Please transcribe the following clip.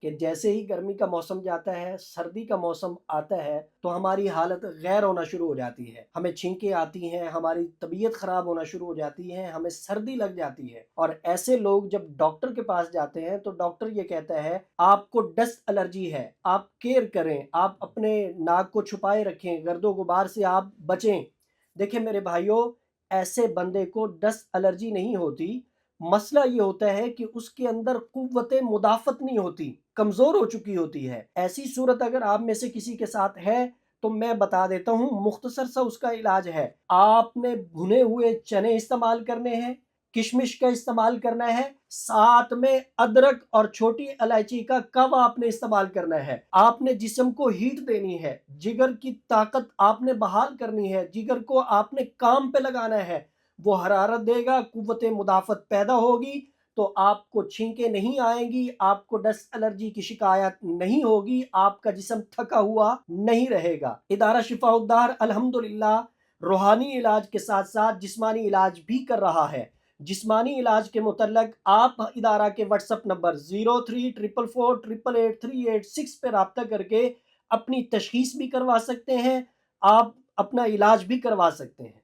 کہ جیسے ہی گرمی کا موسم جاتا ہے، سردی کا موسم آتا ہے تو ہماری حالت غیر ہونا شروع ہو جاتی ہے، ہمیں چھینکیں آتی ہیں، ہماری طبیعت خراب ہونا شروع ہو جاتی ہے، ہمیں سردی لگ جاتی ہے۔ اور ایسے لوگ جب ڈاکٹر کے پاس جاتے ہیں تو ڈاکٹر یہ کہتا ہے آپ کو ڈسٹ الرجی ہے، آپ کیئر کریں، آپ اپنے ناک کو چھپائے رکھیں، گرد و غبار سے آپ بچیں۔ دیکھیں میرے بھائیوں، ایسے بندے کو ڈسٹ الرجی نہیں ہوتی، مسئلہ یہ ہوتا ہے کہ اس کے اندر قوت مدافعت نہیں ہوتی، کمزور ہو چکی ہوتی ہے۔ ایسی صورت اگر آپ میں سے کسی کے ساتھ ہے تو میں بتا دیتا ہوں، مختصر سا اس کا علاج ہے۔ آپ نے بھنے ہوئے چنے استعمال کرنے ہیں، کشمش کا استعمال کرنا ہے، ساتھ میں ادرک اور چھوٹی الائچی کا کوا آپ نے استعمال کرنا ہے۔ آپ نے جسم کو ہیٹ دینی ہے، جگر کی طاقت آپ نے بحال کرنی ہے، جگر کو آپ نے کام پہ لگانا ہے، وہ حرارت دے گا، قوت مدافعت پیدا ہوگی، تو آپ کو چھینکیں نہیں آئیں گی، آپ کو ڈسٹ الرجی کی شکایت نہیں ہوگی، آپ کا جسم تھکا ہوا نہیں رہے گا۔ ادارہ شفاء الدار الحمدللہ روحانی علاج کے ساتھ ساتھ جسمانی علاج بھی کر رہا ہے۔ جسمانی علاج کے متعلق آپ ادارہ کے واٹس اپ نمبر 034448883886 پہ رابطہ کر کے اپنی تشخیص بھی کروا سکتے ہیں، آپ اپنا علاج بھی کروا سکتے ہیں۔